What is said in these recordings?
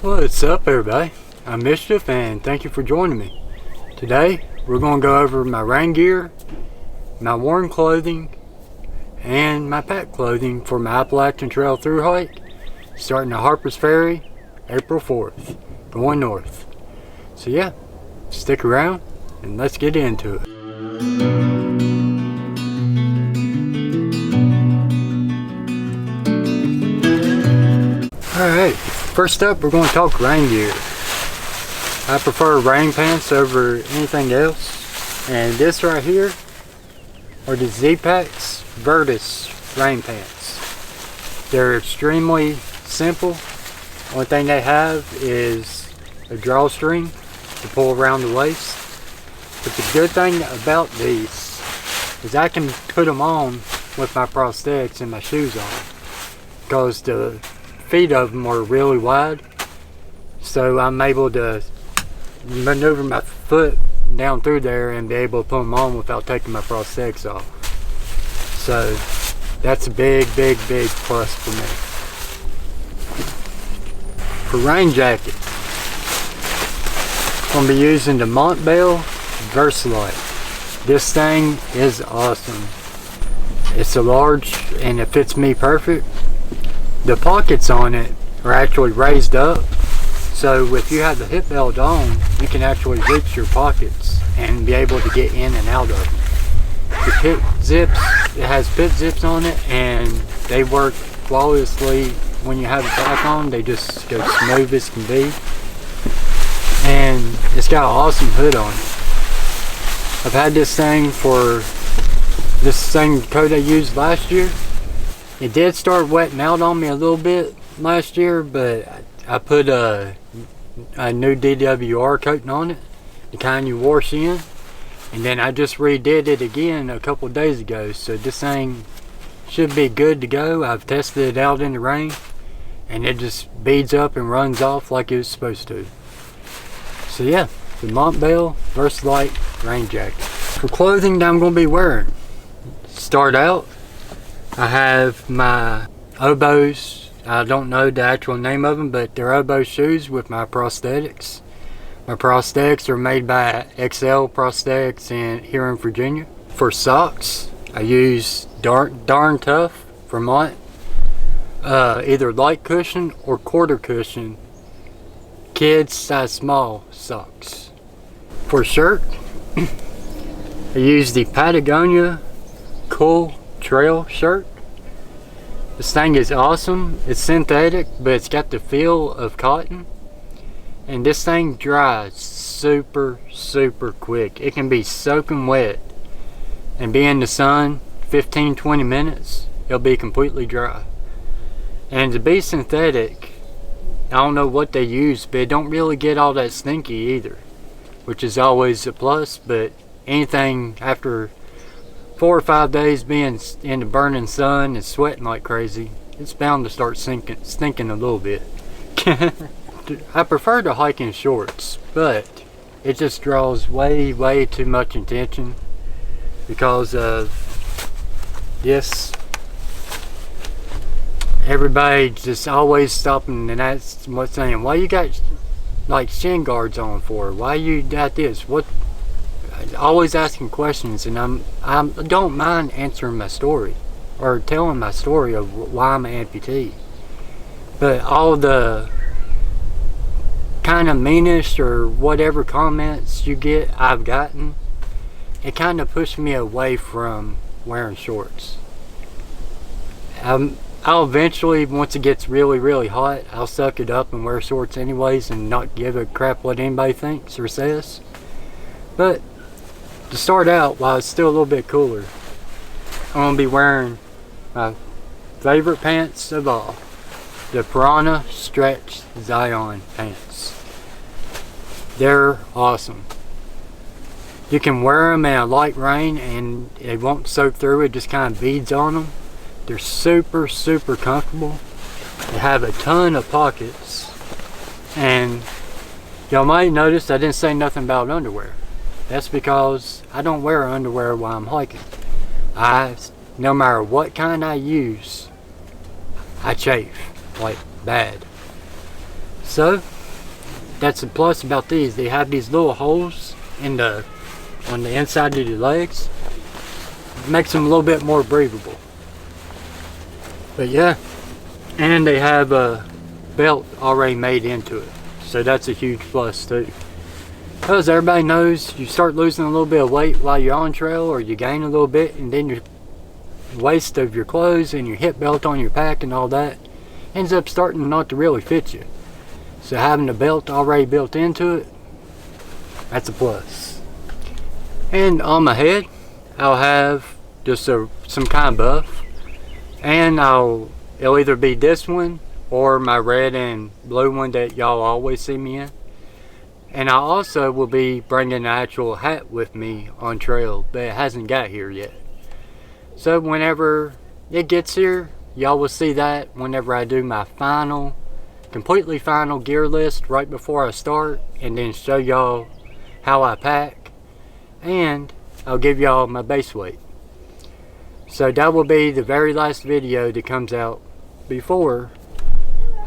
What's up, everybody? I'm Mischief and thank you for joining me. Today we're going to go over my rain gear, my warm clothing, and my pack clothing for my Appalachian Trail through hike starting at Harper's Ferry April 4th, going north. So yeah, stick around and let's get into it. Alright, first up we're going to talk rain gear. I prefer rain pants over anything else, and this right here are the Z-Packs Vertice rain pants. They're extremely simple. Only thing they have is a drawstring to pull around the waist. But the good thing about these is I can put them on with my prosthetics and my shoes on, because the feet of them are really wide, so I'm able to maneuver my foot down through there and be able to put them on without taking my prosthetics off. So that's a big plus for me. For rain jacket, I'm going to be using the Montbell Vertice. This thing is awesome. It's a large and it fits me perfect. The pockets on it are actually raised up, so if you have the hip belt on, you can actually reach your pockets and be able to get in and out of them. The pit zips, it has pit zips on it, and they work flawlessly when you have it back on. They just go smooth as can be, and it's got an awesome hood on it. I've had this thing for this same coat I used last year. It did start wetting out on me a little bit last year, but I put a new DWR coating on it, the kind you wash in, and then I just redid it again a couple days ago, so this thing should be good to go. I've tested it out in the rain, and it just beads up and runs off like it was supposed to. So yeah, the Montbell Vertice rain jacket. For clothing that I'm going to be wearing, start out, I have my oboes. I don't know the actual name of them, but they're oboe shoes with my prosthetics. My prosthetics are made by XL Prosthetics here in Virginia. For socks, I use Darn Tough Vermont, either light cushion or quarter cushion, kids size small socks. For shirt, I use the Patagonia Cool Trail shirt. This thing is awesome. It's synthetic, but it's got the feel of cotton, and this thing dries super quick. It can be soaking wet and be in the sun 15-20 minutes, it'll be completely dry. And to be synthetic, I don't know what they use, but it don't really get all that stinky either, which is always a plus. But anything after 4 or 5 days being in the burning sun and sweating like crazy, it's bound to start stinking a little bit. I prefer to hike in shorts, but it just draws way too much attention because of this. Everybody just always stopping and that's what's saying, why you got like shin guards on for? Why you got this? What? Always asking questions, and I don't mind answering my story or telling my story of why I'm an amputee. But all the kind of meanish or whatever comments you get, I've gotten, it kind of pushed me away from wearing shorts. I'll eventually, once it gets really hot, I'll suck it up and wear shorts anyways and not give a crap what anybody thinks or says. But to start out, while it's still a little bit cooler, I'm going to be wearing my favorite pants of all, the Piranha Stretch Zion pants. They're awesome. You can wear them in a light rain and it won't soak through, it just kind of beads on them. They're super comfortable. They have a ton of pockets, and y'all might notice I didn't say nothing about underwear. That's because I don't wear underwear while I'm hiking. No matter what kind I use, I chafe like bad. Also, that's the plus about these. They have these little holes on the inside of your legs. Makes them a little bit more breathable. But yeah, and they have a belt already made into it, so that's a huge plus too. Because everybody knows you start losing a little bit of weight while you're on trail, or you gain a little bit, and then your waist of your clothes and your hip belt on your pack and all that ends up starting not to really fit you. So having the belt already built into it, that's a plus. And on my head, I'll have just some kind of buff, and it'll either be this one or my red and blue one that y'all always see me in. And I also will be bringing an actual hat with me on trail, but it hasn't got here yet. So whenever it gets here, y'all will see that whenever I do my completely final gear list right before I start, and then show y'all how I pack, and I'll give y'all my base weight. So that will be the very last video that comes out before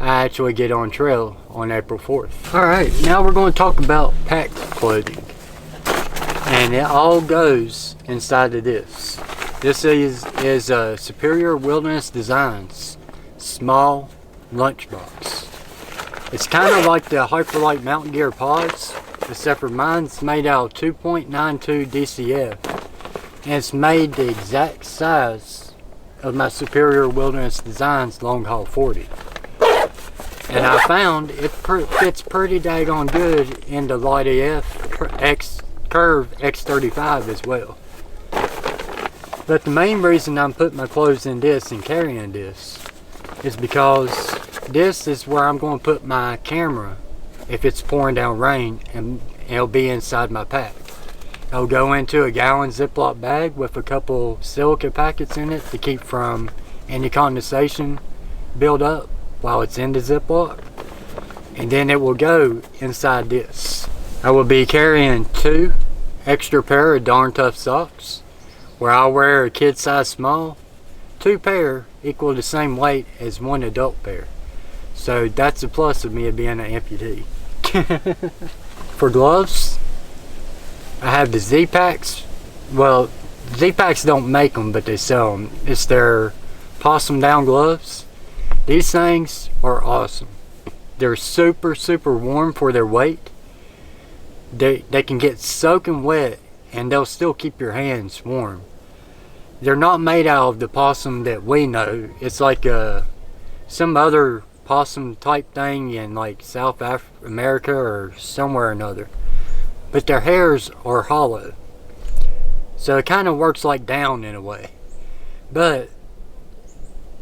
I actually get on trail on April 4th. Alright, now we're going to talk about pack clothing. And it all goes inside of this. This is Superior Wilderness Designs small lunchbox. It's kind of like the Hyperlight Mountain Gear pods, except for mine's made out of 2.92 DCF. And it's made the exact size of my Superior Wilderness Designs Long Haul 40. And I found it fits pretty daggone good in the Light AF Curve X35 as well. But the main reason I'm putting my clothes in this and carrying this is because this is where I'm going to put my camera if it's pouring down rain, and it'll be inside my pack. I'll go into a gallon Ziploc bag with a couple silica packets in it to keep from any condensation build up while it's in the Ziploc, and then it will go inside this. I will be carrying 2 extra pair of Darn Tough socks, where I'll wear a kid size small. 2 pair equal the same weight as 1 adult pair, so that's a plus of me being an amputee. For gloves, I have the Z-Packs. Well, Z-Packs don't make them, but they sell them. It's their Possum down gloves. These things are awesome. They're super warm for their weight. They can get soaking wet and they'll still keep your hands warm. They're not made out of the possum that we know. It's like some other possum type thing in like South America or somewhere or another. But their hairs are hollow, so it kind of works like down in a way. But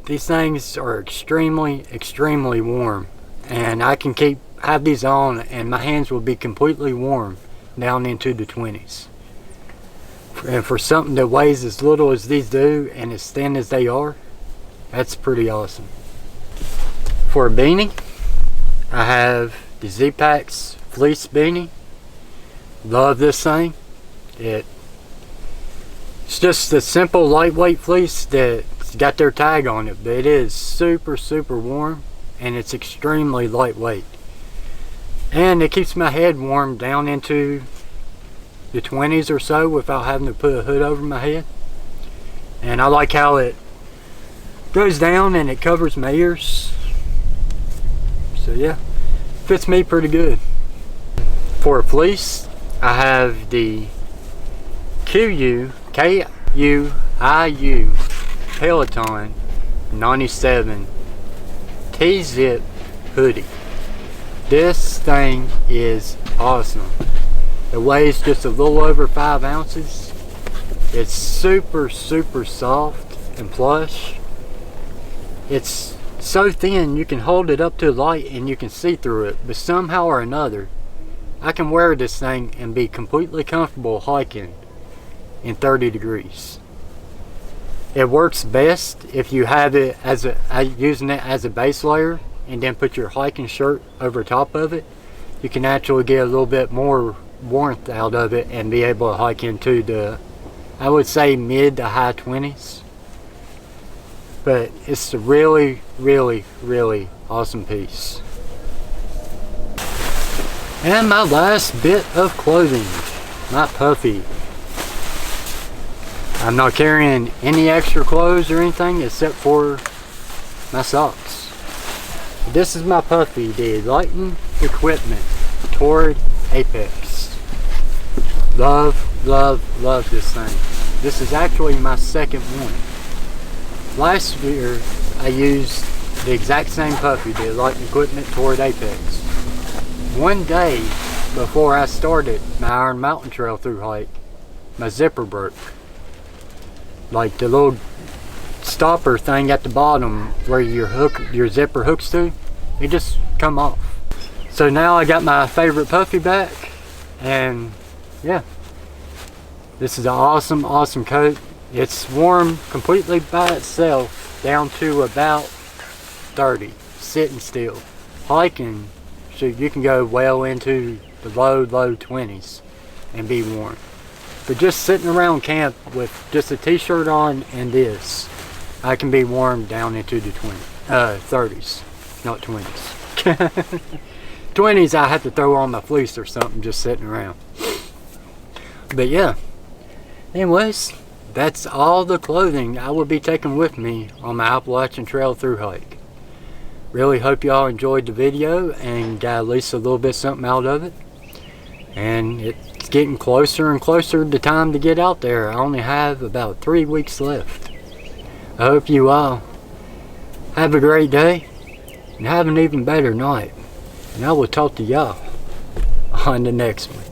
these things are extremely warm, and I can have these on and my hands will be completely warm down into the 20s. And for something that weighs as little as these do and as thin as they are, that's pretty awesome. For a beanie, I have the Z-Packs fleece beanie. Love this thing. It's just a simple lightweight fleece that's got their tag on it, but it is super warm, and it's extremely lightweight, and it keeps my head warm down into the 20s or so without having to put a hood over my head. And I like how it goes down and it covers my ears, so yeah, fits me pretty good. For a fleece, I have the KUIU Peloton 97 T-zip hoodie. This thing is awesome. It weighs just a little over 5 ounces. It's super soft and plush. It's so thin you can hold it up to the light and you can see through it, but somehow or another I can wear this thing and be completely comfortable hiking in 30 degrees. It works best if you have it using it as a base layer and then put your hiking shirt over top of it. You can actually get a little bit more warmth out of it and be able to hike into the, I would say, mid to high 20s. But it's a really awesome piece. And my last bit of clothing, my puffy. I'm not carrying any extra clothes or anything except for my socks. This is my puffy, the Lighting Equipment Torrid Apex. Love, love, love this thing. This is actually my second one. Last year I used the exact same puffy, the Lighting Equipment Torrid Apex. One day before I started my Iron Mountain Trail through hike, my zipper broke. Like the little stopper thing at the bottom where your zipper hooks to, it just come off. So now I got my favorite puffy back, and yeah, this is an awesome, awesome coat. It's warm completely by itself down to about 30, sitting still. Hiking, so you can go well into the low 20s and be warm. But just sitting around camp with just a t-shirt on and this, I can be warm down into the 30s, not 20s. 20s I have to throw on my fleece or something just sitting around. But yeah, anyways, that's all the clothing I will be taking with me on my Appalachian Trail through hike. Really hope y'all enjoyed the video and got at least a little bit something out of it. And it's getting closer and closer to time to get out there. I only have about 3 weeks left. I hope you all have a great day and have an even better night. And I will talk to y'all on the next one.